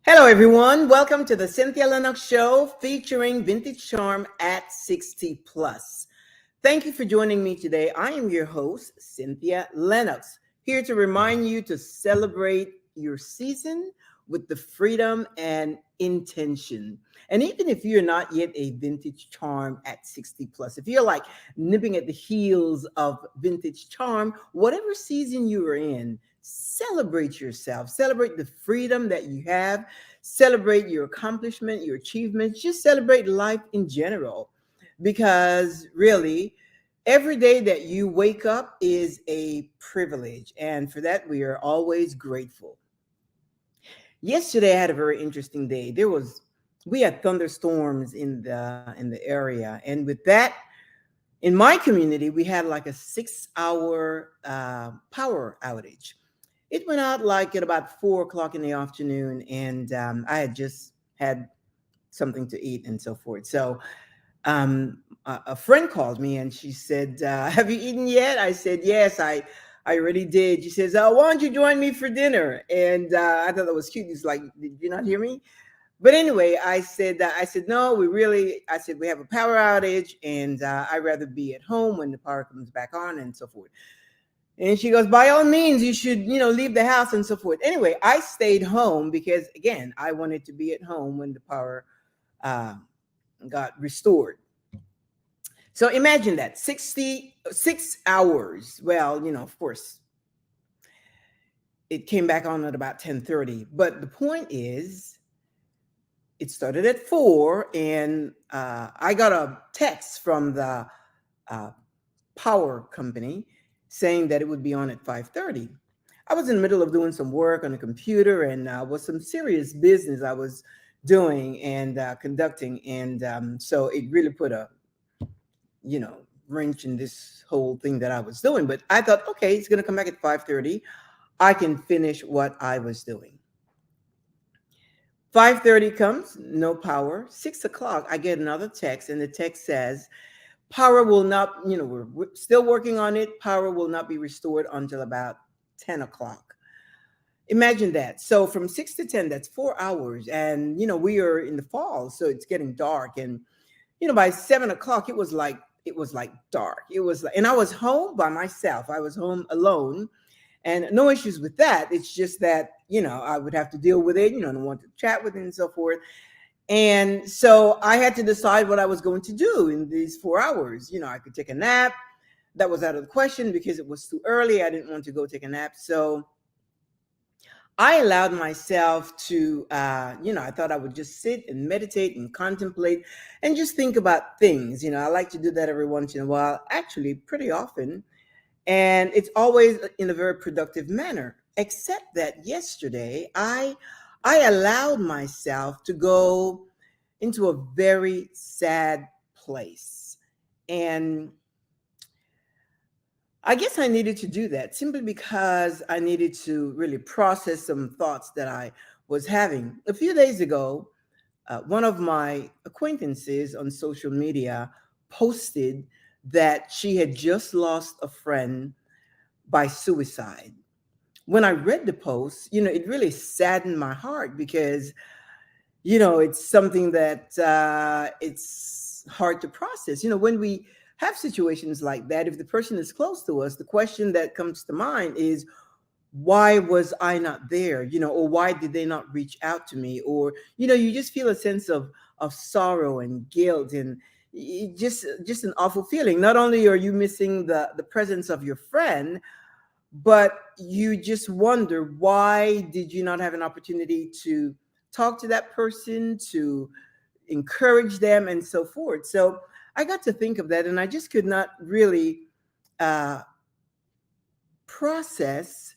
Hello, everyone. Welcome to the Cynthia Linox Show featuring vintage charm at 60 plus. Thank you for joining me today. I am your host, Cynthia Linox, here to remind you to celebrate your season with the freedom and intention. And even if you're not yet a vintage charm at 60 plus, if you're like nipping at the heels of vintage charm, whatever season you are in, celebrate yourself, celebrate the freedom that you have, celebrate your accomplishment, your achievements, just celebrate life in general. Because really, every day that you wake up is a privilege. And for that, we are always grateful. Yesterday I had a very interesting day. We had thunderstorms in the area. And with that, in my community, we had like a 6 hour power outage. It went out like at about 4 o'clock in the afternoon, and I had just had something to eat and so forth. So a friend called me and she said, "Have you eaten yet?" I said, "Yes, I already did." She says, "Why don't you join me for dinner?" And I thought that was cute. He's like, "Did you not hear me?" But anyway, I said, "No, I said, we have a power outage, and I'd rather be at home when the power comes back on and so forth." And she goes, "By all means, you should, leave the house and so forth." Anyway, I stayed home because, again, I wanted to be at home when the power uh, got restored. So imagine that 66 hours. Well, of course, it came back on at about 10:30. But the point is, it started at 4, and I got a text from the uh, power company saying that it would be on at 5:30. I was in the middle of doing some work on the computer, and was some serious business I was doing and conducting, and so it really put a you know wrench in this whole thing that I was doing. But I thought, okay, it's going to come back at 5:30. I can finish what I was doing. 5:30 comes, no power. 6 o'clock, I get another text, and the text says, "Power will not, we're still working on it. Power will not be restored until about 10 o'clock." Imagine that. So from 6 to 10, that's 4 hours. And, we are in the fall, so it's getting dark. And, by 7 o'clock, it was like dark. It was like, and I was home by myself. I was home alone, and no issues with that. It's just that, I would have to deal with it, and want to chat with it and so forth. And so I had to decide what I was going to do in these 4 hours. I could take a nap. That was out of the question because it was too early. I didn't want to go take a nap. So I allowed myself to, I thought I would just sit and meditate and contemplate and just think about things. I like to do that every once in a while, actually, pretty often. And it's always in a very productive manner, except that yesterday I allowed myself to go into a very sad place. And I guess I needed to do that simply because I needed to really process some thoughts that I was having. A few days ago, one of my acquaintances on social media posted that she had just lost a friend by suicide. When I read the post, it really saddened my heart because, it's something that it's hard to process. When we have situations like that, if the person is close to us, the question that comes to mind is, why was I not there? Or why did they not reach out to me? Or, you just feel a sense of sorrow and guilt, and just an awful feeling. Not only are you missing the presence of your friend, but you just wonder, why did you not have an opportunity to talk to that person, to encourage them and so forth? So I got to think of that, and I just could not really uh, process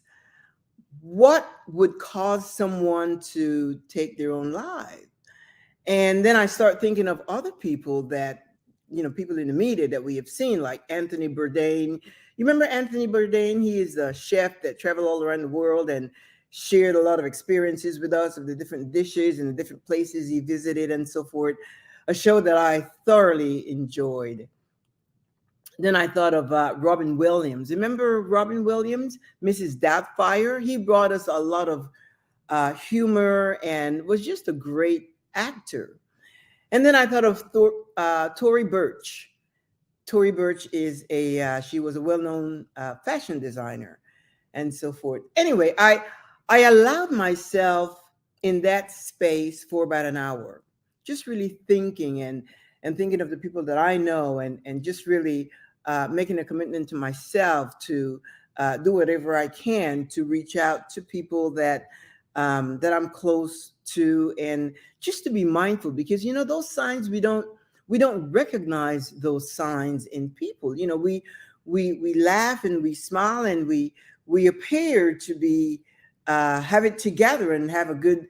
what would cause someone to take their own life. And then I start thinking of other people that, people in the media that we have seen, like Anthony Bourdain. You remember Anthony Bourdain? He is a chef that traveled all around the world and shared a lot of experiences with us of the different dishes and the different places he visited and so forth. A show that I thoroughly enjoyed. Then I thought of Robin Williams. Remember Robin Williams, Mrs. Doubtfire? He brought us a lot of humor, and was just a great actor. And then I thought of Tory Burch. Tory Burch is she was a well-known fashion designer and so forth. Anyway, I allowed myself in that space for about an hour, just really thinking and thinking of the people that I know, and just really making a commitment to myself to do whatever I can to reach out to people that I'm close to, and just to be mindful, because those signs we don't recognize those signs in people. We laugh and we smile and we appear to be have it together and have a good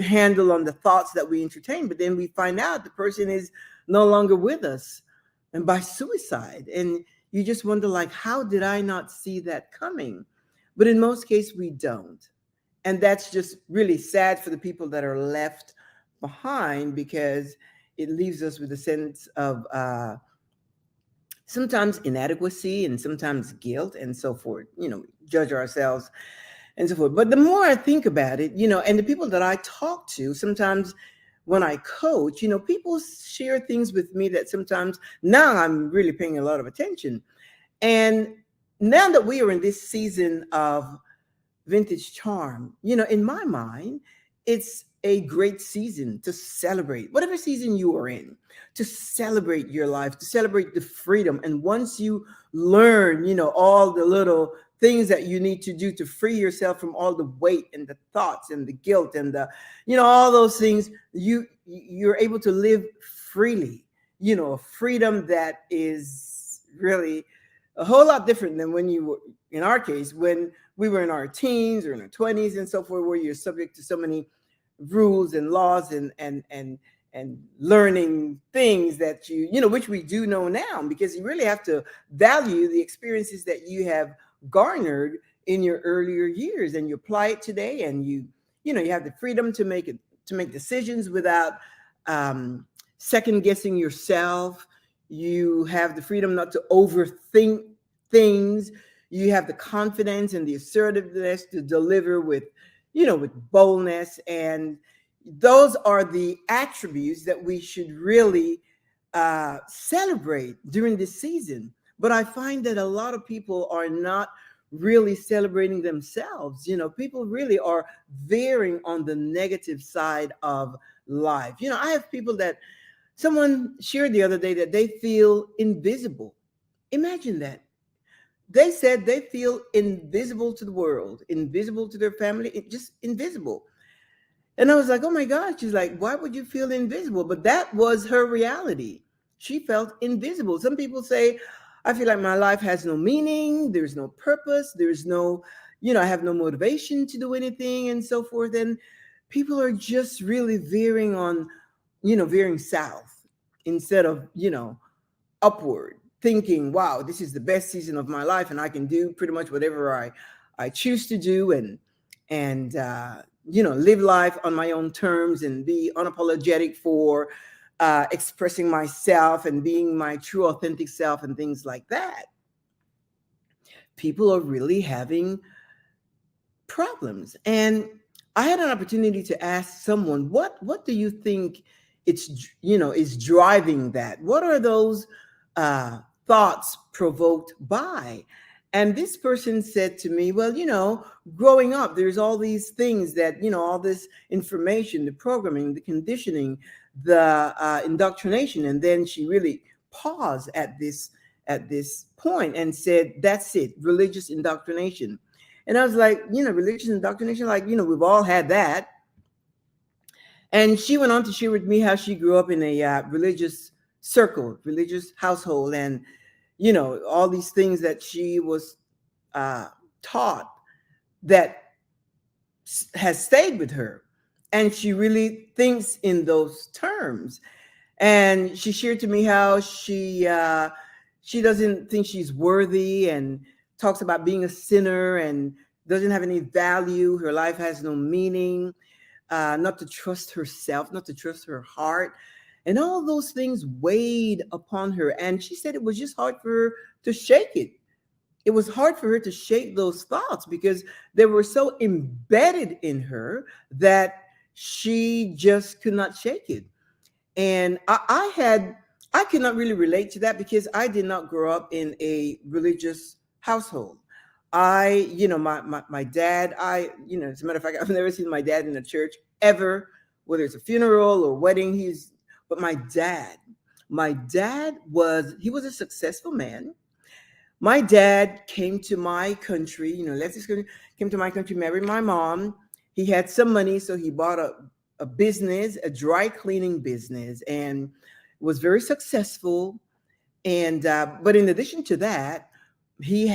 handle on the thoughts that we entertain, but then we find out the person is no longer with us, and by suicide. And you just wonder, like, how did I not see that coming? But in most cases we don't, and that's just really sad for the people that are left behind, because it leaves us with a sense of sometimes inadequacy and sometimes guilt and so forth. Judge ourselves and so forth. But the more I think about it, and the people that I talk to, sometimes when I coach, people share things with me that sometimes now I'm really paying a lot of attention. And now that we are in this season of vintage charm, in my mind, it's a great season to celebrate whatever season you are in, to celebrate your life, to celebrate the freedom. And once you learn, all the little things that you need to do to free yourself from all the weight and the thoughts and the guilt and all those things, you're able to live freely, a freedom that is really a whole lot different than when you were, in our case, when we were in our teens or in our 20s and so forth, where you're subject to so many rules and laws and learning things that which we do know now, because you really have to value the experiences that you have garnered in your earlier years, and you apply it today, and you have the freedom to make decisions without second guessing yourself. You have the freedom not to overthink things. You have the confidence and the assertiveness to deliver with boldness. And those are the attributes that we should really celebrate during this season. But I find that a lot of people are not really celebrating themselves. People really are veering on the negative side of life. I have people that someone shared the other day that they feel invisible. Imagine that. They said they feel invisible to the world, invisible to their family, just invisible. And I was like, oh my God. She's like, why would you feel invisible? But that was her reality. She felt invisible. Some people say, I feel like my life has no meaning. There's no purpose. There's no, I have no motivation to do anything and so forth. And people are just really veering south instead of, upward, thinking, wow, this is the best season of my life, and I can do pretty much whatever I choose to do, and live life on my own terms and be unapologetic for expressing myself and being my true authentic self and things like that. People are really having problems. And I had an opportunity to ask someone, what do you think is driving that? What are those thoughts provoked by? And this person said to me, well, growing up, there's all these things that, all this information, the programming, the conditioning, the indoctrination. And then she really paused at this point and said, that's it, religious indoctrination. And I was like, religious indoctrination, like, we've all had that. And she went on to share with me how she grew up in a religious circle, religious household, and all these things that she was taught that has stayed with her, and she really thinks in those terms. And she shared to me how she doesn't think she's worthy, and talks about being a sinner and doesn't have any value. Her life has no meaning. Not to trust herself, not to trust her heart. And all those things weighed upon her. And she said it was just hard for her to shake it. it was hard for her to shake those thoughts because they were so embedded in her that she just could not shake it. And I could not really relate to that because I did not grow up in a religious household. My dad, as a matter of fact, I've never seen my dad in a church ever, whether it's a funeral or wedding. But my dad he was a successful man. My dad came to my country, left his country, came to my country, married my mom. He had some money, so he bought a business, a dry cleaning business, and was very successful. And but in addition to that, he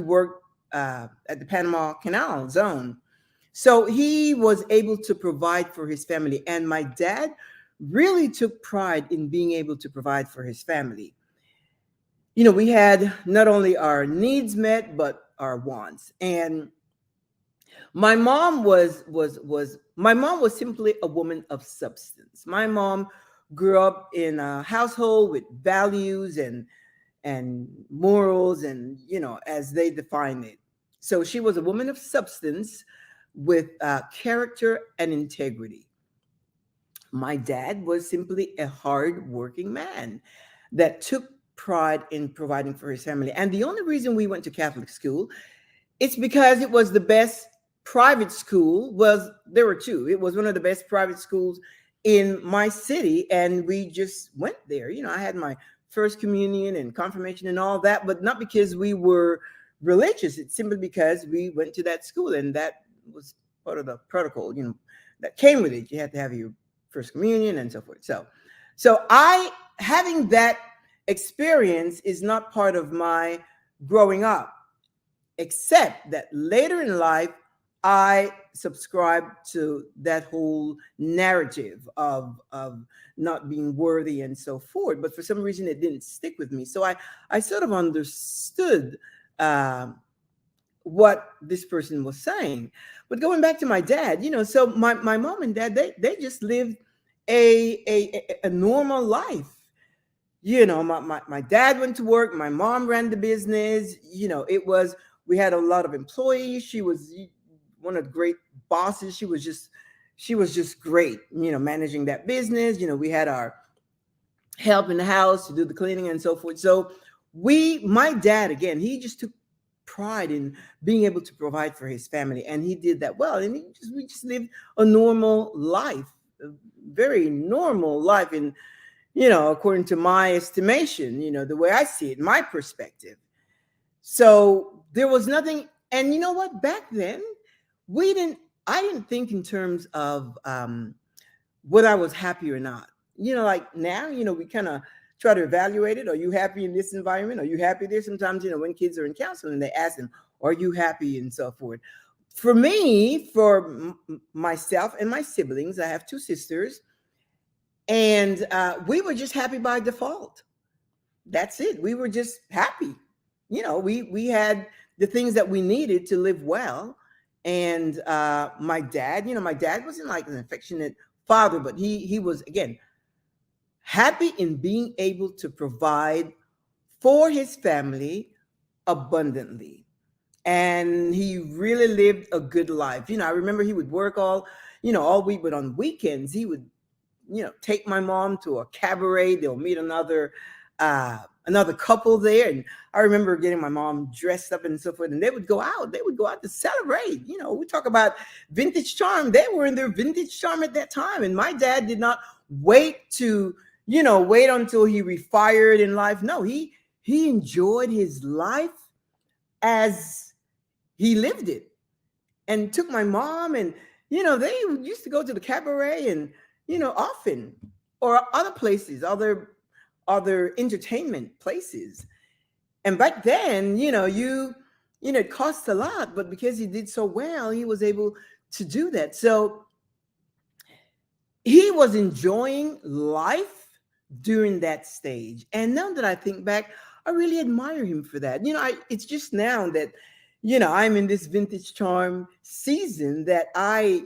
worked at the Panama Canal Zone, so he was able to provide for his family. And my dad really took pride in being able to provide for his family. We had not only our needs met, but our wants. And my mom was simply a woman of substance. My mom grew up in a household with values and morals, and as they define it. So she was a woman of substance with character and integrity. My dad was simply a hard working man that took pride in providing for his family. And the only reason we went to Catholic school, it's because it was the best private school. There were two. It was one of the best private schools in my city, and we just went there. I had my first communion and confirmation and all that, but not because we were religious. It's simply because we went to that school, and that was part of the protocol, that came with it. You had to have your first communion and so forth. So I having that experience is not part of my growing up, except that later in life, I subscribed to that whole narrative of not being worthy and so forth. But for some reason, it didn't stick with me. So I sort of understood what this person was saying. But going back to my dad, so my mom and dad, they just lived a normal life. My dad went to work. My mom ran the business. We had a lot of employees. She was one of the great bosses. She was just great, managing that business. We had our help in the house to do the cleaning and so forth. So my dad, again, he just took pride in being able to provide for his family, and he did that well. And we just lived a normal life, a very normal life, and according to my estimation, the way I see it, my perspective. So there was nothing. And you know what? Back then, I didn't think in terms of whether I was happy or not. Like now, we kind of try to evaluate it. Are you happy in this environment? Are you happy there? Sometimes, when kids are in counseling, they ask them, are you happy and so forth. For me, for myself and my siblings, I have two sisters, and we were just happy by default. That's it. We were just happy. We had the things that we needed to live well. And my dad wasn't like an affectionate father, but he was, again, happy in being able to provide for his family abundantly. And he really lived a good life. I remember he would work all week, but on weekends he would take my mom to a cabaret. They'll meet another couple there. And I remember getting my mom dressed up and so forth, and they would go out to celebrate. We talk about vintage charm. They were in their vintage charm at that time. And my dad did not wait until he retired in life. No, he enjoyed his life as he lived it, and took my mom, and they used to go to the cabaret and often, or other places, other entertainment places. And back then, it cost a lot, but because he did so well, he was able to do that. So he was enjoying life during that stage. And now that I think back, I really admire him for that. It's just now that, I'm in this vintage charm season that I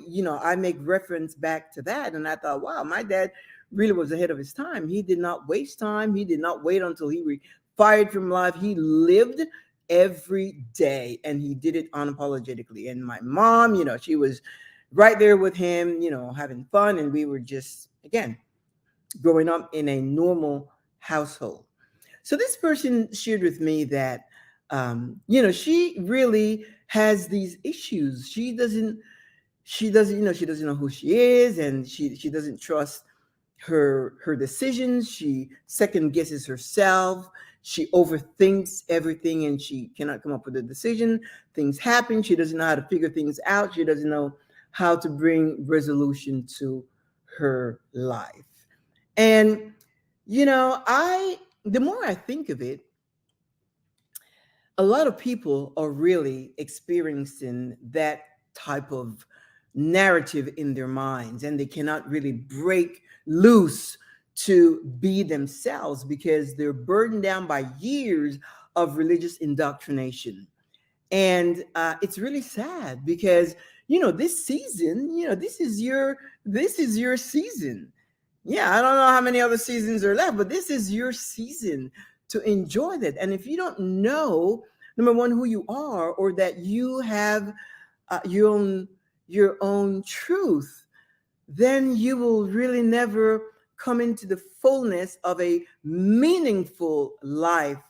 make reference back to that. And I thought, wow, my dad really was ahead of his time. He did not waste time. He did not wait until he retired from life. He lived every day, and he did it unapologetically. And my mom, she was right there with him, having fun, and we were just, again, growing up in a normal household. So this person shared with me that, she really has these issues. She doesn't know who she is, and she doesn't trust her decisions. She second guesses herself. She overthinks everything, and she cannot come up with a decision. Things happen. She doesn't know how to figure things out. She doesn't know how to bring resolution to her life. And I the more I think of it, a lot of people are really experiencing that type of narrative in their minds, and they cannot really break loose to be themselves because they're burdened down by years of religious indoctrination. And it's really sad because this season, this is your season. Yeah, I don't know how many other seasons are left, but this is your season to enjoy that. And if you don't know, number one, who you are, or that you have your own truth, then you will really never come into the fullness of a meaningful life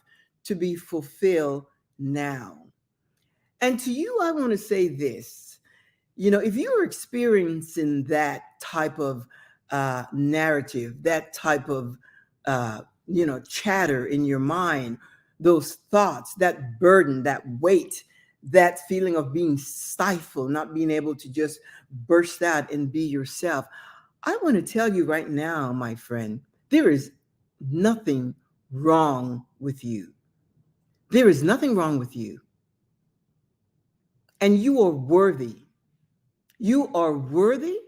to be fulfilled now. And to you, I want to say this. If you're experiencing that type of narrative, that type of, chatter in your mind, those thoughts, that burden, that weight, that feeling of being stifled, not being able to just burst out and be yourself, I want to tell you right now, my friend, there is nothing wrong with you. There is nothing wrong with you. And you are worthy. You are worthy,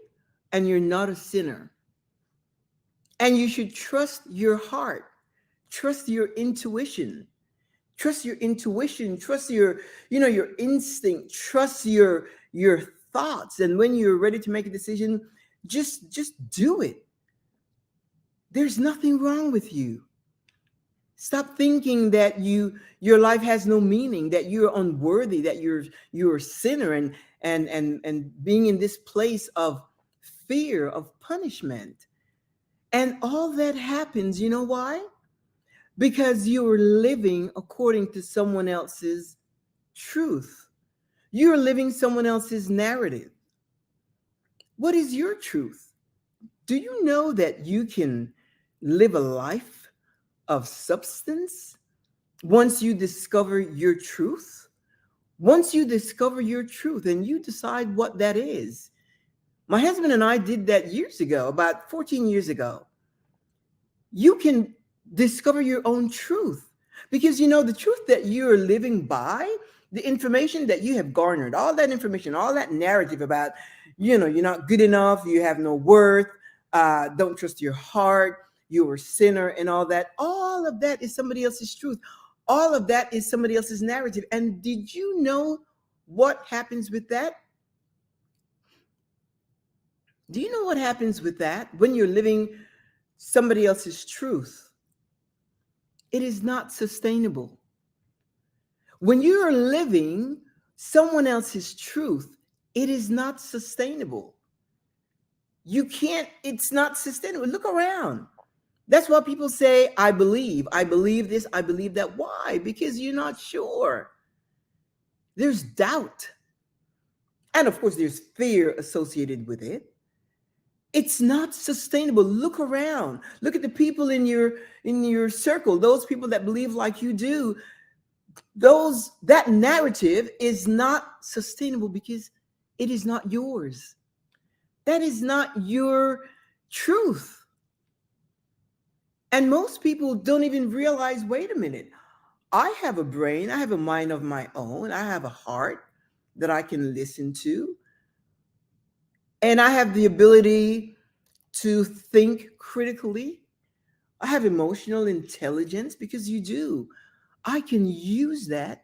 and you're not a sinner. And you should trust your heart, trust your intuition, trust your intuition, trust your instinct, trust your thoughts. And when you're ready to make a decision, just do it. There's nothing wrong with you. Stop thinking that your life has no meaning, that you're unworthy, that you're a sinner, and being in this place of fear of punishment. And all that happens, you know why? Because you're living according to someone else's truth. You're living someone else's narrative. What is your truth? Do you know that you can live a life of substance once you discover your truth? Once you discover your truth and you decide what that is. My husband and I did that years ago, about 14 years ago. You can discover your own truth because the truth that you're living by, the information that you have garnered, all that information, all that narrative about, you're not good enough, you have no worth, don't trust your heart, you're a sinner, and all of that is somebody else's truth. All of that is somebody else's narrative. And did you know what happens with that? Do you know what happens with that when you're living somebody else's truth? It is not sustainable. When you're living someone else's truth, it is not sustainable. It's not sustainable. Look around. That's why people say, I believe this, I believe that. Why? Because you're not sure. There's doubt. And of course, there's fear associated with it. It's not sustainable. Look around. Look at the people in your circle, those people that believe like you do. That narrative is not sustainable because it is not yours. That is not your truth. And most people don't even realize, wait a minute, I have a brain, I have a mind of my own, I have a heart that I can listen to. And I have the ability to think critically. I have emotional intelligence because you do. I can use that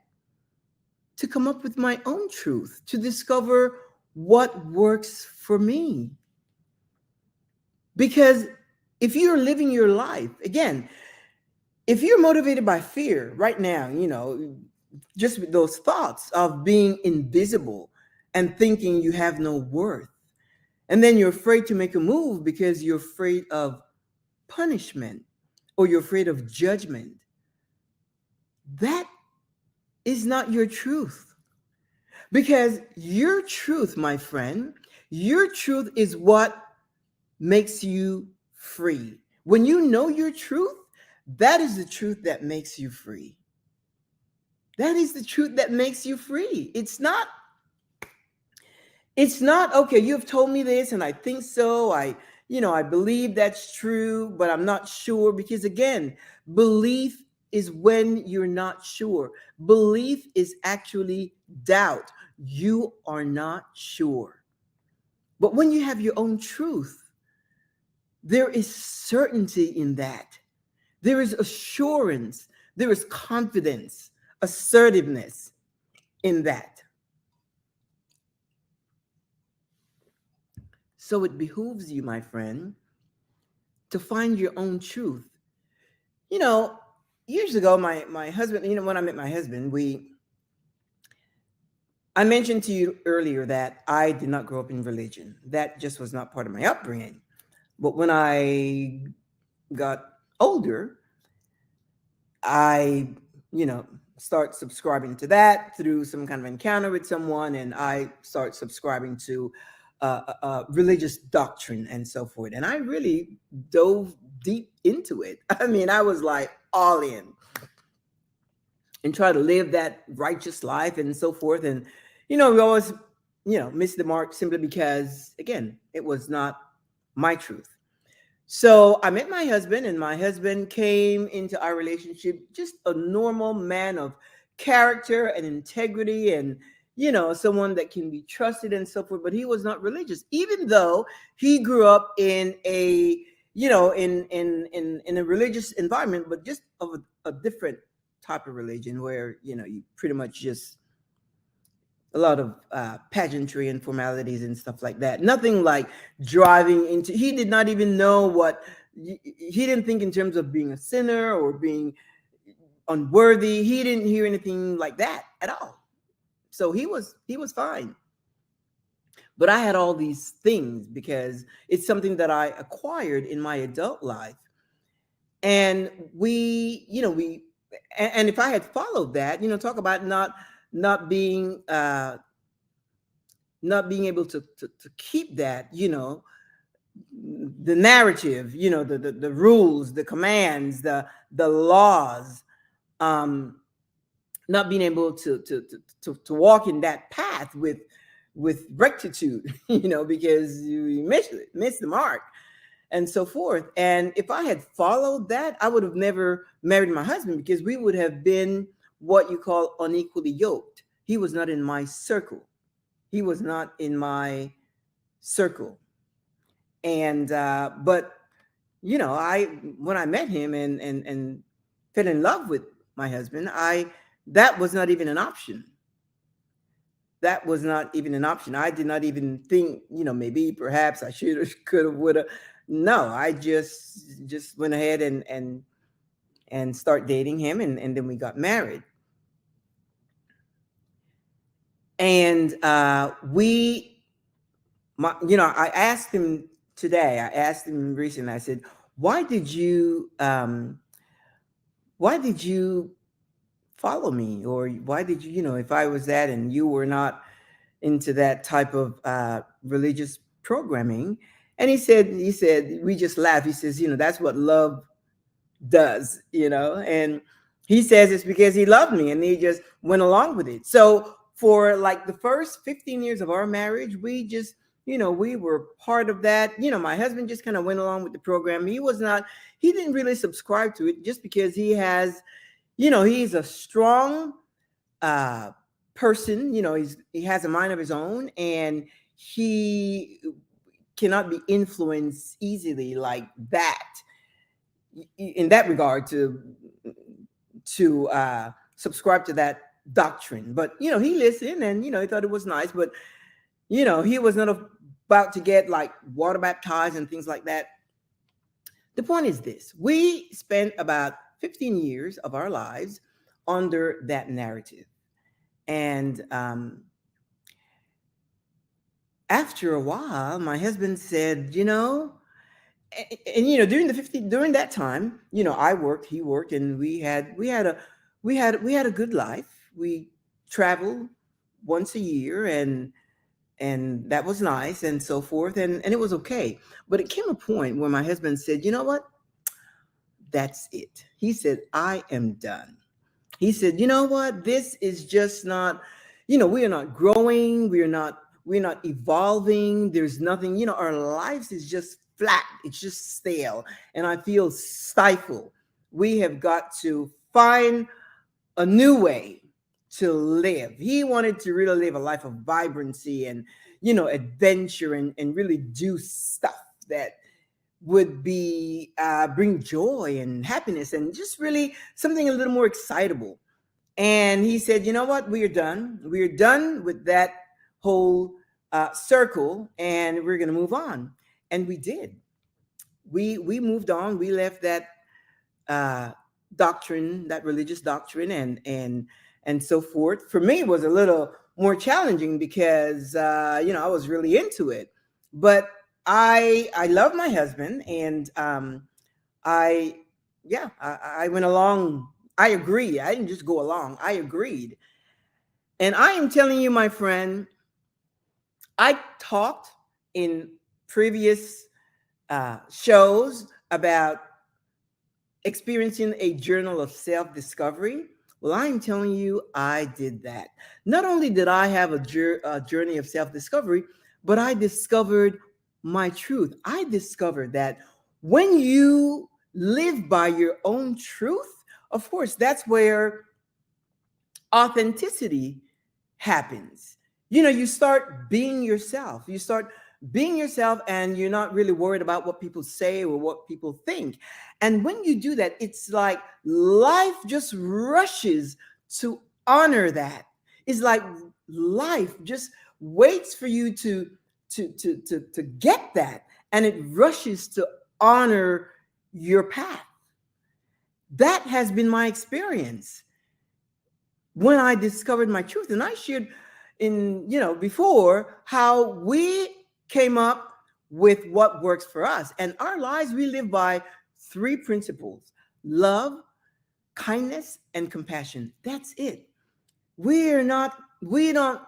to come up with my own truth, to discover what works for me. Because if you're living your life, again, if you're motivated by fear right now, just with those thoughts of being invisible and thinking you have no worth. And then you're afraid to make a move because you're afraid of punishment or you're afraid of judgment. That is not your truth. Because your truth, my friend, your truth is what makes you free. When you know your truth, that is the truth that makes you free. That is the truth that makes you free. It's not okay, you've told me this and I think so. I believe that's true, but I'm not sure, because again, belief is when you're not sure. Belief is actually doubt. You are not sure. But when you have your own truth, there is certainty in that. There is assurance, there is confidence, assertiveness in that. So it behooves you, my friend, to find your own truth. You know, years ago, my husband, when I met my husband, I mentioned to you earlier that I did not grow up in religion. That just was not part of my upbringing. But when I got older, I, you know, start subscribing to that through some kind of encounter with someone, and I start subscribing to religious doctrine and so forth. And I really dove deep into it. I mean, I was like all in and try to live that righteous life and so forth. And, we always, miss the mark simply because, again, it was not my truth. So I met my husband, and my husband came into our relationship just a normal man of character and integrity, and someone that can be trusted and so forth. But he was not religious, even though he grew up in a in a religious environment, but just of a different type of religion where you pretty much just a lot of pageantry and formalities and stuff like that. Nothing like driving into. He did not even know what. He didn't think in terms of being a sinner or being unworthy. He didn't hear anything like that at all. So he was fine. But I had all these things because it's something that I acquired in my adult life. And and if I had followed that, talk about not being able to keep that, the narrative, the rules, the commands, the laws, not being able to walk in that path with rectitude, because you miss the mark and so forth. And if I had followed that, I would have never married my husband, because we would have been what you call unequally yoked. He was not in my circle. He was not in my circle. And but I when I met him and fell in love with my husband, that was not even an option. That was not even an option. I did not even think, maybe perhaps I should have, could have, would have. No, I just went ahead and start dating him, and then we got married. And I asked him today. I asked him recently. I said, "Why did you follow me, or why did you, if I was that and you were not into that type of religious programming?" And he said, we just laughed. He says, that's what love does, and he says it's because he loved me and he just went along with it. So for like the first 15 years of our marriage, we just, we were part of that. My husband just kind of went along with the program. He didn't really subscribe to it, just because he's a strong person. He has a mind of his own, and he cannot be influenced easily like that, in that regard, to subscribe to that doctrine. But he listened, and he thought it was nice, but he was not about to get like water baptized and things like that. The point is this: we spent about 15 years of our lives under that narrative. And after a while, my husband said, and during that time, I worked, he worked, and we had a good life. We traveled once a year, and that was nice, and so forth, and it was okay. But it came a point where my husband said, you know what, that's it. He said, I am done. He said, you know what, this is just not, we are not growing, we're not evolving. There's nothing, our lives is just flat, it's just stale, and I feel stifled. We have got to find a new way to live. He wanted to really live a life of vibrancy and, adventure, and really do stuff that would be bring joy and happiness, and just really something a little more excitable. And he said, you know what, we are done. We are done with that whole circle, and we're going to move on. And we did. We moved on. We left that uh, doctrine, that religious doctrine, and so forth. For me, it was a little more challenging because I was really into it. But I love my husband, and I yeah, I went along. I agreed. I didn't just go along. I agreed. And I am telling you, my friend, I talked in previous shows about experiencing a journal of self-discovery. Well, I'm telling you, I did that. Not only did I have a journey of self-discovery, but I discovered my truth. I discovered that when you live by your own truth, of course, that's where authenticity happens. You start being yourself. You start being yourself, and you're not really worried about what people say or what people think. And when you do that, it's like life just rushes to honor that. It's like life just waits for you to get that, and it rushes to honor your path. That has been my experience when I discovered my truth. And I shared before how we came up with what works for us. And our lives, we live by three principles: love, kindness, and compassion. That's it. We're not, we don't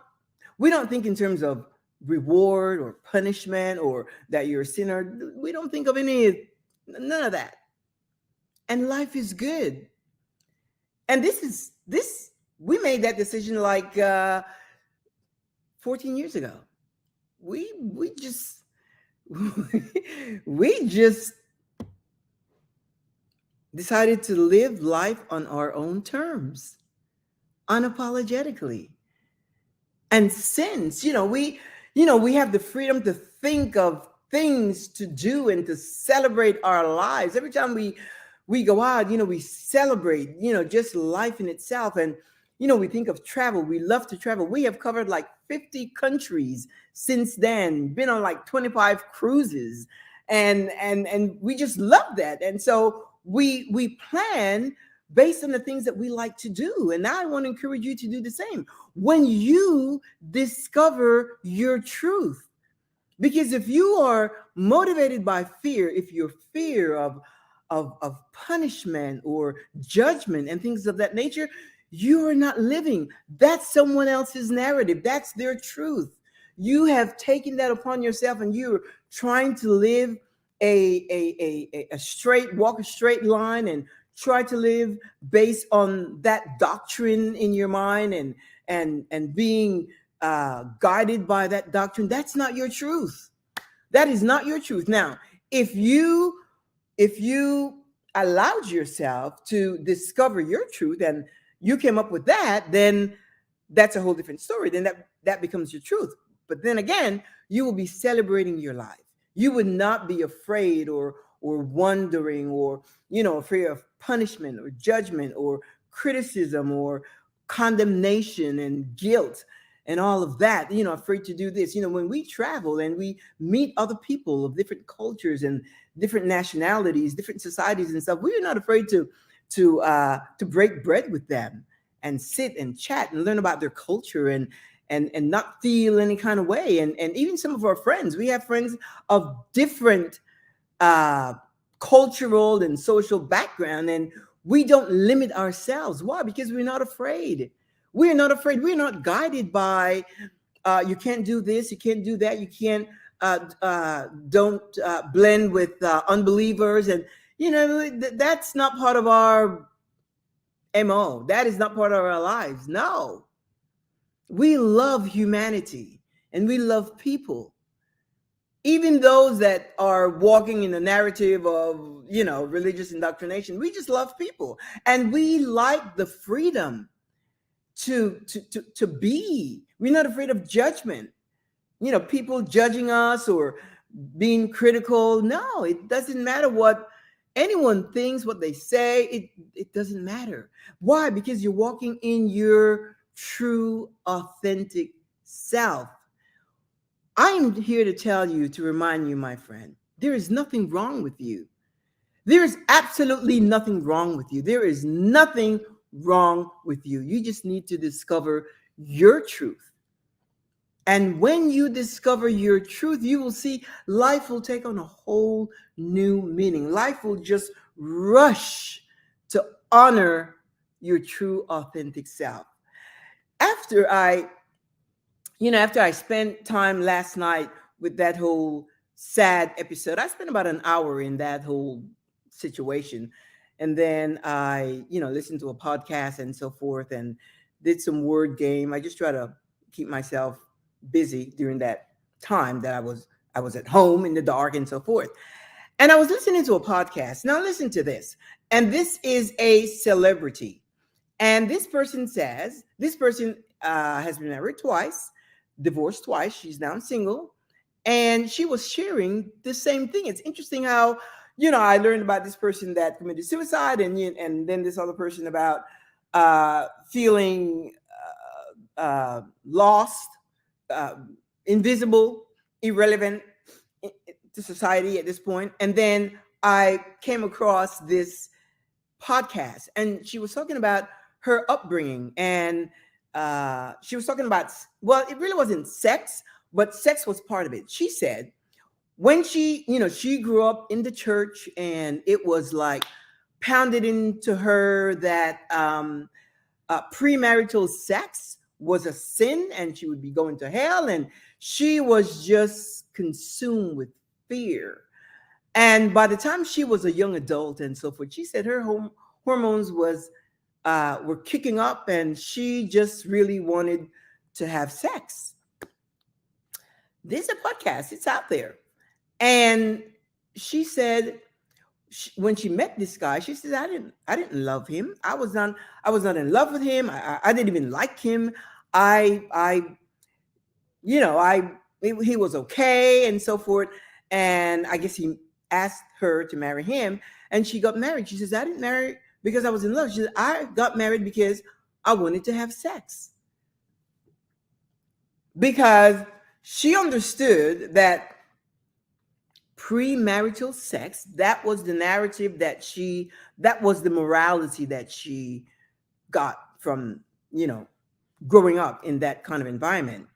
think in terms of reward or punishment or that you're a sinner. We don't think of none of that. And life is good. And this we made that decision like 14 years ago. We just we just decided to live life on our own terms, unapologetically. And since we have the freedom to think of things to do and to celebrate our lives. Every time we go out, we celebrate, just life in itself. And we think of travel. We love to travel. We have covered like 50 countries since then, been on like 25 cruises, and we just love that. And so we plan based on the things that we like to do. And now I want to encourage you to do the same when you discover your truth. Because if you are motivated by fear, if your fear of punishment or judgment and things of that nature, you are not living. That's someone else's narrative. That's their truth. You have taken that upon yourself, and you're trying to live walk a straight line, and try to live based on that doctrine in your mind, and being guided by that doctrine. That's not your truth. That is not your truth. Now, if you allowed yourself to discover your truth and you came up with that, then that's a whole different story. Then that becomes your truth. But then again, you will be celebrating your life. You would not be afraid or wondering or afraid of punishment or judgment or criticism or condemnation and guilt and all of that, afraid to do this. When we travel and we meet other people of different cultures and different nationalities, different societies and stuff, we're not afraid to break bread with them. and sit and chat and learn about their culture and not feel any kind of way. And even some of our friends, we have friends of different uh, cultural and social background, and we don't limit ourselves. Why? Because we're not afraid. We're not afraid. We're not guided by you can't do this, you can't do that, you can't don't blend with unbelievers, and that's not part of our mo. That is not part of our lives. No, we love humanity and we love people, even those that are walking in the narrative of religious indoctrination. We just love people, and we like the freedom to be. We're not afraid of judgment, people judging us or being critical. No, it doesn't matter what anyone thinks, what they say. It doesn't matter. Why? Because you're walking in your true, authentic self. I'm here to tell you, to remind you, my friend, there is nothing wrong with you. There is absolutely nothing wrong with you. There is nothing wrong with you. You just need to discover your truth. And when you discover your truth, you will see life will take on a whole new meaning. Life will just rush to honor your true, authentic self. After I spent time last night with that whole sad episode, I spent about an hour in that whole situation. And then I, listened to a podcast and so forth and did some word game. I just try to keep myself busy during that time that I was at home in the dark and so forth. And I was listening to a podcast. Now listen to this. And this is a celebrity. And this person has been married twice, divorced twice. She's now single. And she was sharing the same thing. It's interesting how, I learned about this person that committed suicide, and then this other person about feeling lost, uh, invisible, irrelevant to society at this point. And then I came across this podcast, and she was talking about her upbringing, and she was talking about, well, it really wasn't sex, but sex was part of it. She said when she grew up in the church, and it was like pounded into her that premarital sex was a sin and she would be going to hell, and she was just consumed with fear. And by the time she was a young adult and so forth, she said her hormones were kicking up, and she just really wanted to have sex. There's a podcast, it's out there. And she said when she met this guy, she said, I didn't love him. I was not in love with him. I didn't even like him. He was okay and so forth. And I guess he asked her to marry him, and she got married. She says, I didn't marry because I was in love. She said, I got married because I wanted to have sex. Because she understood that premarital sex, that was the narrative that was the morality that she got from, growing up in that kind of environment.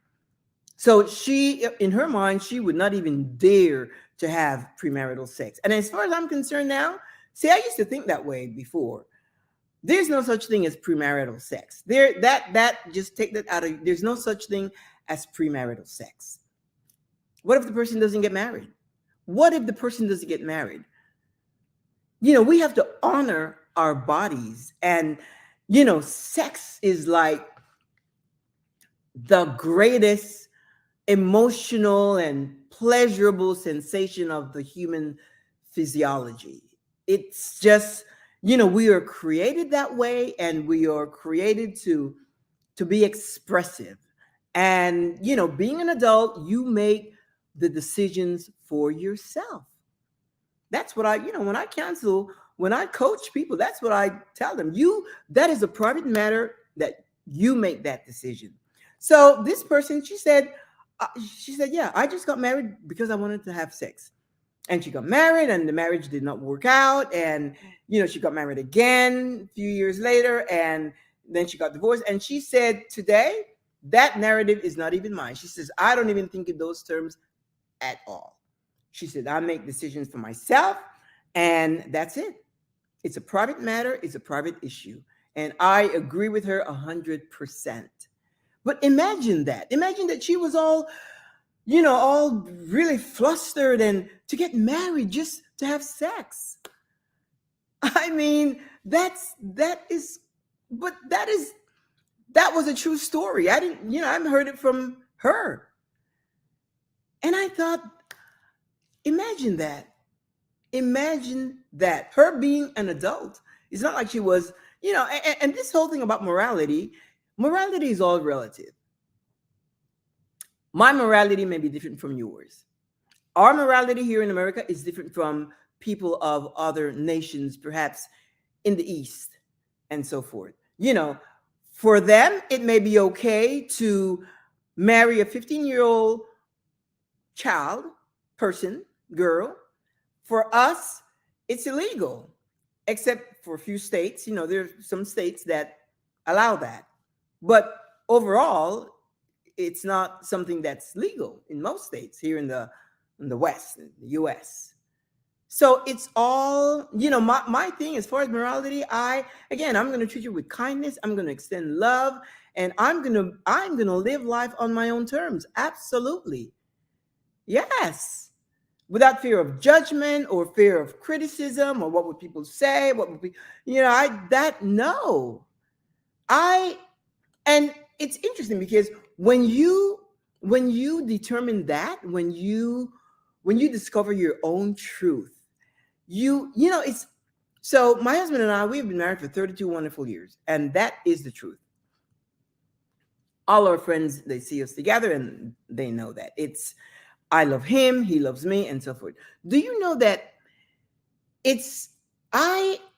So she, in her mind, she would not even dare to have premarital sex. And as far as I'm concerned now, see, I used to think that way before. There's no such thing as premarital sex. That just take that out of, there's no such thing as premarital sex. What if the person doesn't get married? What if the person doesn't get married? We have to honor our bodies. And, sex is like the greatest emotional and pleasurable sensation of the human physiology. It's just, we are created that way, and we are created to be expressive. And, being an adult, you make the decisions for yourself. That's what when I counsel, when I coach people, that's what I tell them. That is a private matter, that you make that decision. So this person, she said, yeah, I just got married because I wanted to have sex. And she got married, and the marriage did not work out. And, she got married again a few years later, and Then she got divorced. And she said today, that narrative is not even mine. She says, I don't even think in those terms at all. She said, I make decisions for myself, and that's it. It's a private matter, it's a private issue. And I agree with her 100%. But imagine that. Imagine that she was all, all really flustered and to get married just to have sex. I mean, that is, but that was a true story. I didn't, I haven't heard it from her. And I thought, imagine that. Imagine that. Her being an adult. It's not like she was, and this whole thing about morality is all relative. My morality may be different from yours. Our morality here in America is different from people of other nations, perhaps in the East and so forth. For them, it may be okay to marry a 15-year-old child, person, girl. For us, it's illegal, except for a few states. There's some states that allow that. But overall, it's not something that's legal in most states here in the West, in the US. So it's all, my thing as far as morality, I'm going to treat you with kindness. I'm going to extend love, and I'm going to live life on my own terms. Absolutely. Yes. Without fear of judgment or fear of criticism or what would people say, what would be, no. And it's interesting because when you determine that, when you discover your own truth, it's, so my husband and I, we've been married for 32 wonderful years, and that is the truth. All our friends, they see us together and they know that it's, I love him, he loves me, and so forth. Do you know that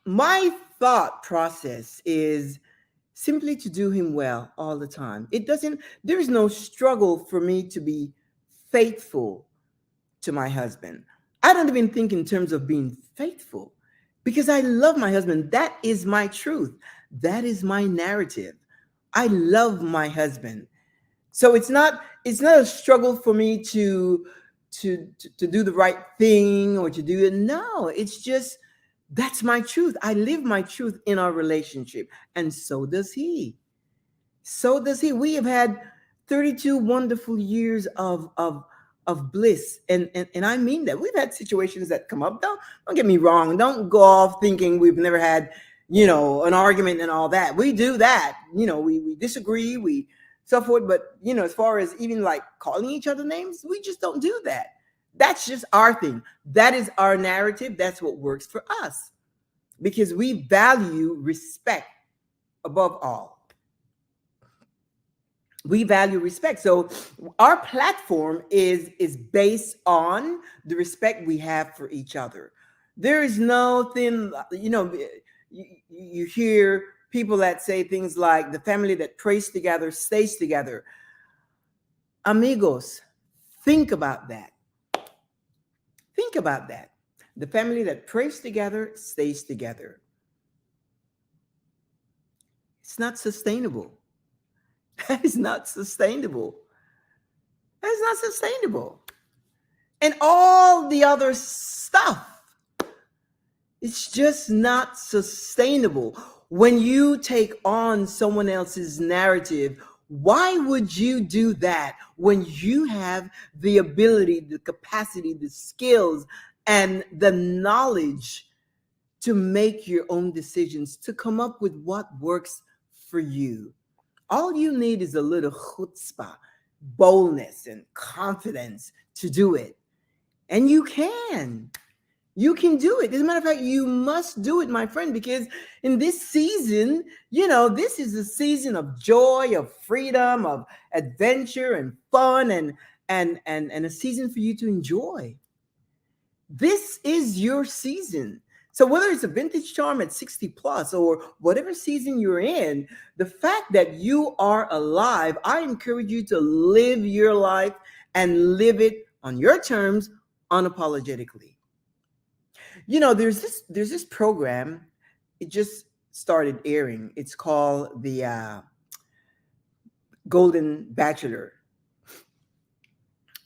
my thought process is simply to do him well all the time. There is no struggle for me to be faithful to my husband. I don't even think in terms of being faithful because I love my husband. That is my truth. That is my narrative. I love my husband. So it's not a struggle for me to do the right thing or to do it. No, it's just, that's my truth. I live my truth in our relationship. And so does he. So does he. We have had 32 wonderful years of bliss. And I mean that. We've had situations that come up. Don't get me wrong. Don't go off thinking we've never had, an argument and all that. We do that. We disagree, we so forth. But, as far as even like calling each other names, we just don't do that. That's just our thing. That is our narrative. That's what works for us because we value respect above all. We value respect. So our platform is based on the respect we have for each other. There is nothing, you hear people that say things like the family that prays together stays together. Amigos, think about that. Think about that. The family that prays together stays together. It's not sustainable. That is not sustainable. That is not sustainable. And all the other stuff, it's just not sustainable. When you take on someone else's narrative, why would you do that when you have the ability, the capacity, the skills, and the knowledge to make your own decisions, to come up with what works for you? All you need is a little chutzpah, boldness, and confidence to do it. And you can. You can do it. As a matter of fact, you must do it, my friend, because in this season, this is a season of joy, of freedom, of adventure and fun, and a season for you to enjoy. This is your season. So whether it's a vintage charm at 60 plus or whatever season you're in, the fact that you are alive, I encourage you to live your life and live it on your terms unapologetically. There's this program. It just started airing. It's called the Golden Bachelor,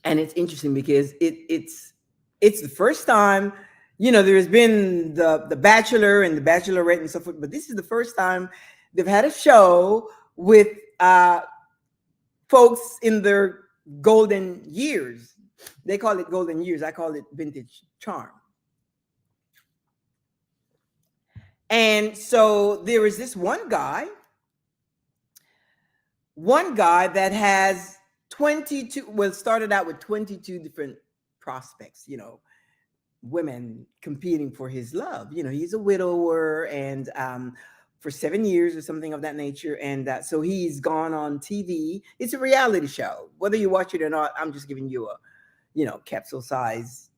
and it's interesting because it's the first time. There's been the Bachelor and the Bachelorette and so forth, but this is the first time they've had a show with folks in their golden years. They call it golden years. I call it vintage charm. And so there is this one guy that has 22, well, started out with 22 different prospects, women competing for his love. He's a widower, and for 7 years or something of that nature. And so he's gone on TV. It's a reality show. Whether you watch it or not, I'm just giving you a, capsule size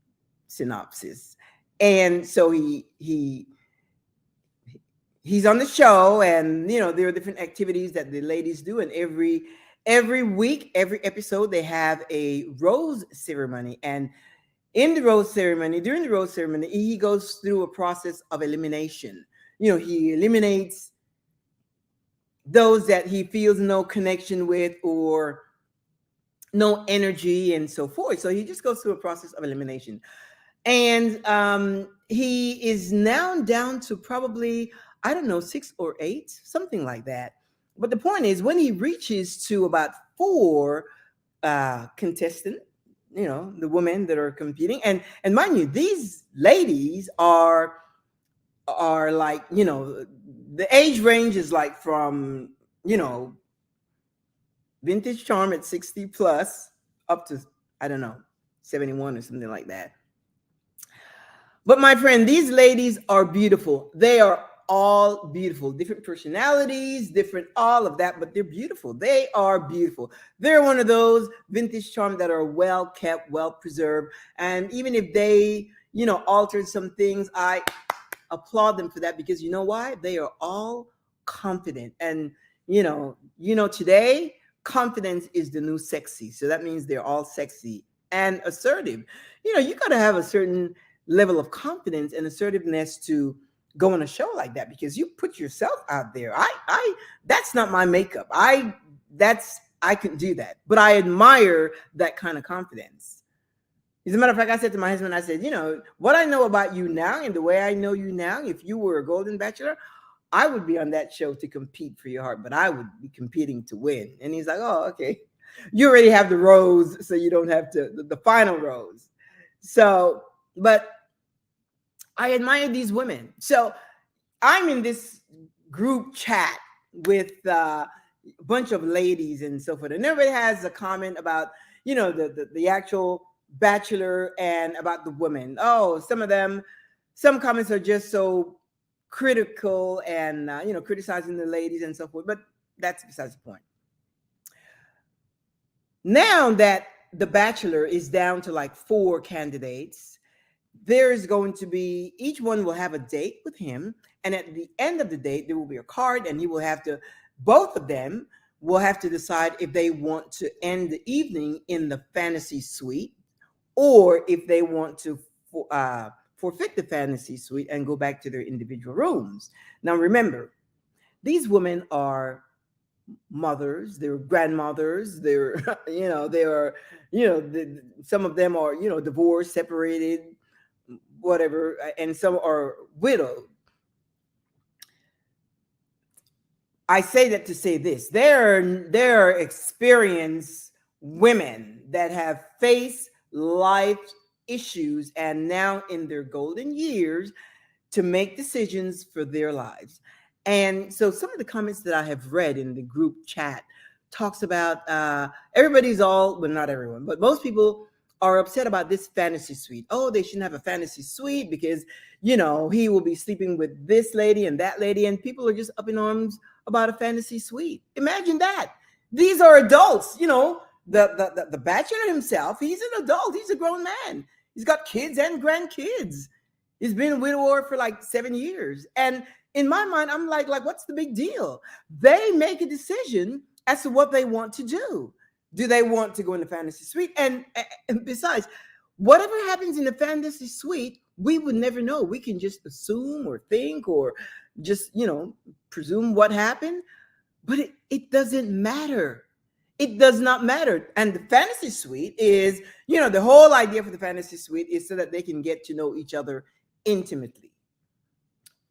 synopsis. And so he's on the show, and there are different activities that the ladies do, and every week, every episode, they have a rose ceremony. And during the rose ceremony, he goes through a process of elimination. He eliminates those that he feels no connection with or no energy and so forth. So he just goes through a process of elimination. And he is now down to probably, I don't know, 6 or 8, something like that. But the point is, when he reaches to about 4 contestants, the women that are competing, and mind you, these ladies are like, the age range is like from, vintage charm at 60 plus up to, I don't know, 71 or something like that. But my friend, these ladies are beautiful. They are all beautiful, different personalities, different all of that, but they're beautiful. They are beautiful. They're one of those vintage charm that are well kept, well preserved. And even if they, altered some things, I applaud them for that, because you know why? They are all confident. And, today, confidence is the new sexy. So that means they're all sexy and assertive. You got to have a certain level of confidence and assertiveness to go on a show like that, because you put yourself out there. I that's not my makeup. I couldn't do that, but I admire that kind of confidence. As a matter of fact, I said to my husband, I said, what I know about you now and the way I know you now, if you were a Golden Bachelor, I would be on that show to compete for your heart, but I would be competing to win. And he's like, oh, okay. You already have the rose, so you don't have to, the final rose. So, but I admire these women. So I'm in this group chat with a bunch of ladies and so forth, and everybody has a comment about, the actual Bachelor and about the women. Oh, some comments are just so critical and, criticizing the ladies and so forth, but that's besides the point. Now that the Bachelor is down to like 4 candidates, there's going to be, each one will have a date with him. And at the end of the date, there will be a card, and both of them will have to decide if they want to end the evening in the fantasy suite, or if they want to forfeit the fantasy suite and go back to their individual rooms. Now, remember, these women are mothers, they're grandmothers, they're, they are, some of them are, divorced, separated, whatever, and some are widowed. I say that to say this: there are experienced women that have faced life issues and now in their golden years to make decisions for their lives. And so some of the comments that I have read in the group chat talks about everybody's all, well, not everyone, but most people are upset about this fantasy suite. Oh, they shouldn't have a fantasy suite because, he will be sleeping with this lady and that lady. And people are just up in arms about a fantasy suite. Imagine that. These are adults, the Bachelor himself, he's an adult. He's a grown man. He's got kids and grandkids. He's been a widower for like 7 years. And in my mind, I'm like, what's the big deal? They make a decision as to what they want to do. Do they want to go in the fantasy suite? And besides, whatever happens in the fantasy suite, we would never know. We can just assume or think or, just, presume what happened. But it doesn't matter. It does not matter. And the fantasy suite is, the whole idea for the fantasy suite is so that they can get to know each other intimately.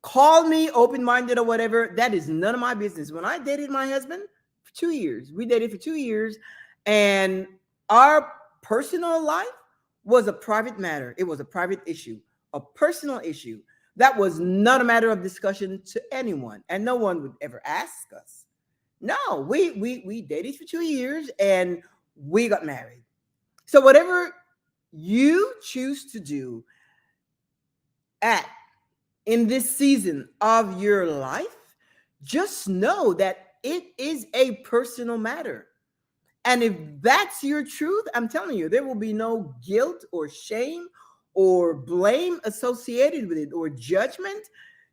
Call me open-minded or whatever. That is none of my business. When I dated my husband for 2 years, we dated for 2 years, and our personal life was a private matter. It was a private issue, a personal issue. That was not a matter of discussion to anyone, and no one would ever ask us. No, we dated for 2 years and we got married. So whatever you choose to do in this season of your life, just know that it is a personal matter. And if that's your truth, I'm telling you, there will be no guilt or shame or blame associated with it or judgment.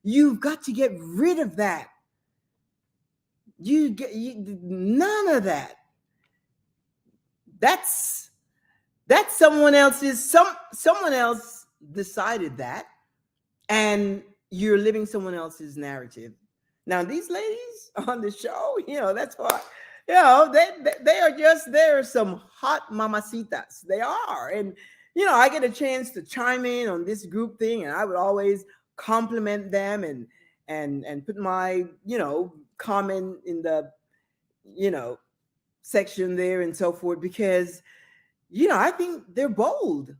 You've got to get rid of that. None of that. That's someone else's. Someone else decided that, and you're living someone else's narrative. Now, these ladies on the show, that's why, they are they're some hot mamacitas. They are. And, I get a chance to chime in on this group thing, and I would always compliment them and put my, comment in the, section there and so forth, because, I think they're bold.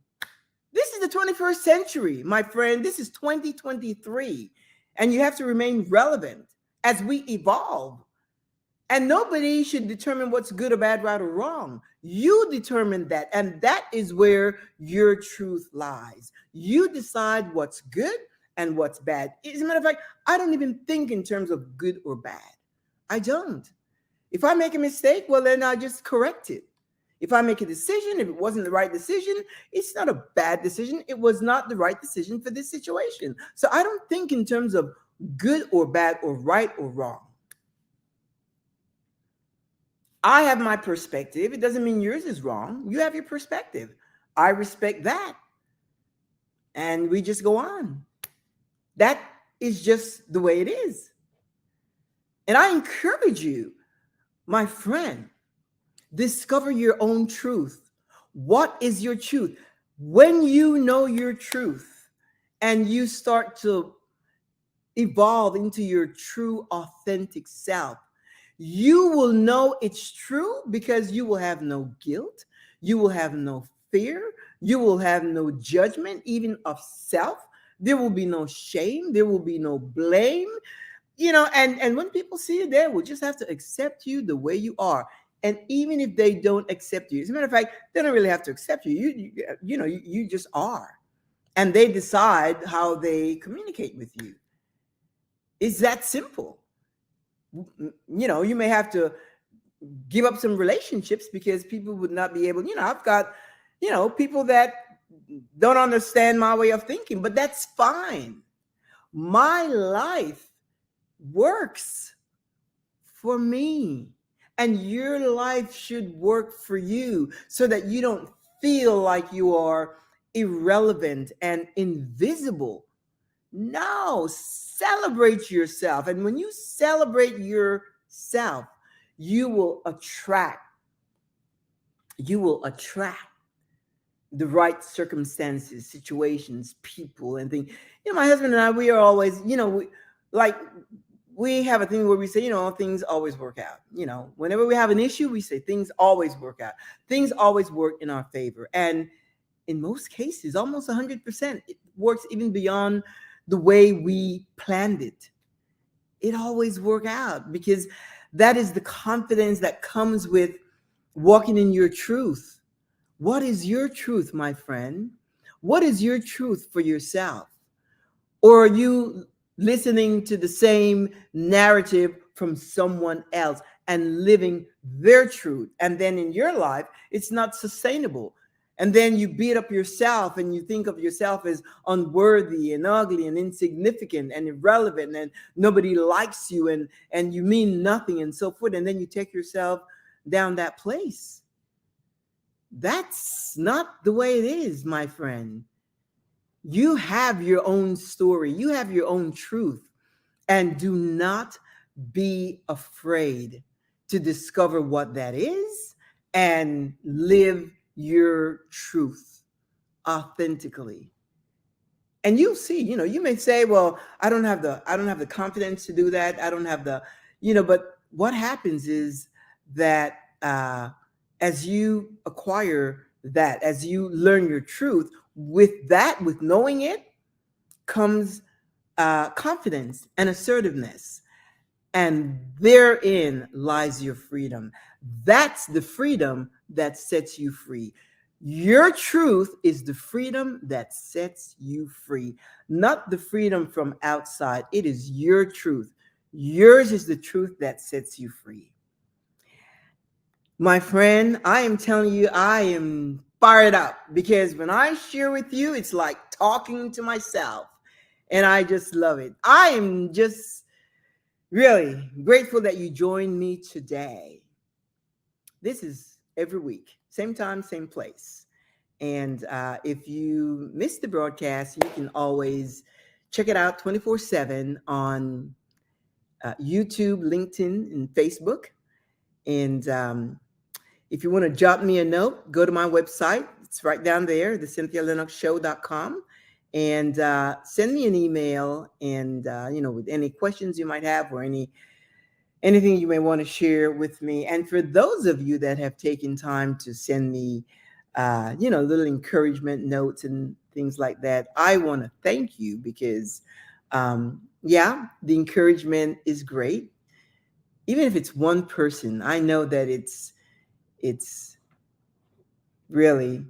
This is the 21st century, my friend. This is 2023. And you have to remain relevant as we evolve. And nobody should determine what's good or bad, right or wrong. You determine that. And that is where your truth lies. You decide what's good and what's bad. As a matter of fact, I don't even think in terms of good or bad. I don't. If I make a mistake, well, then I just correct it. If I make a decision, if it wasn't the right decision, it's not a bad decision. It was not the right decision for this situation. So I don't think in terms of good or bad or right or wrong. I have my perspective. It doesn't mean yours is wrong. You have your perspective. I respect that. And we just go on. That is just the way it is. And I encourage you, my friend, discover your own truth. What is your truth? When you know your truth and you start to evolve into your true, authentic self, you will know it's true because you will have no guilt. You will have no fear. You will have no judgment, even of self. There will be no shame. There will be no blame. And when people see you, they will just have to accept you the way you are. And even if they don't accept you, as a matter of fact, they don't really have to accept you. You just are. And they decide how they communicate with you. It's that simple. You may have to give up some relationships because people would not be able, I've got, people that don't understand my way of thinking, but that's fine. My life works for me, and your life should work for you so that you don't feel like you are irrelevant and invisible. No, celebrate yourself. And when you celebrate yourself, you will attract the right circumstances, situations, people, and things. My husband and I, we are always, we have a thing where we say, things always work out. Whenever we have an issue, we say things always work out. Things always work in our favor. And in most cases, almost 100%, it works even beyond the way we planned it. It always works out because that is the confidence that comes with walking in your truth. What is your truth, my friend? What is your truth for yourself? Or are you listening to the same narrative from someone else and living their truth? And then in your life, it's not sustainable. And then you beat up yourself and you think of yourself as unworthy and ugly and insignificant and irrelevant and nobody likes you and you mean nothing and so forth. And then you take yourself down that place. That's not the way it is, my friend. You have your own story. You have your own truth. And do not be afraid to discover what that is and live your truth authentically. And you'll see, you may say, well, I don't have the confidence to do that. I don't have the, but what happens is that as you acquire that, as you learn your truth, with knowing it comes confidence and assertiveness. And therein lies your freedom. That's the freedom that sets you free. Your truth is the freedom that sets you free, not the freedom from outside. It is your truth. Yours is the truth that sets you free. My friend, I am telling you, I am fired up because when I share with you, it's like talking to myself. And I just love it. I am just really grateful that you joined me today. This is every week, same time, same place. And if you missed the broadcast, you can always check it out 24/7 on YouTube, LinkedIn, and Facebook. And if you want to drop me a note, go to my website. It's right down there, thecynthialinoxshow.com. And send me an email, and with any questions you might have or anything you may want to share with me. And for those of you that have taken time to send me little encouragement notes and things like that, I want to thank you because the encouragement is great. Even if it's one person, I know that it's really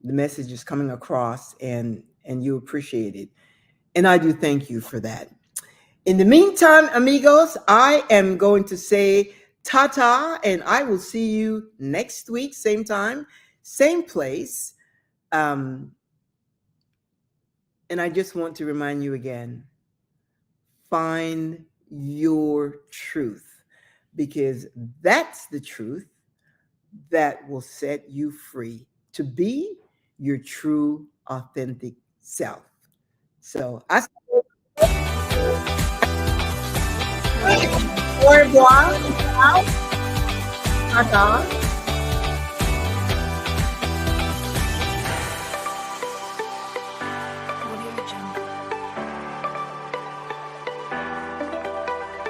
the message is coming across, and you appreciate it. And I do thank you for that. In the meantime, amigos, I am going to say ta-ta, and I will see you next week, same time, same place. And I just want to remind you again, find your truth, because that's the truth that will set you free to be your true, authentic self. So, au revoir. Ciao.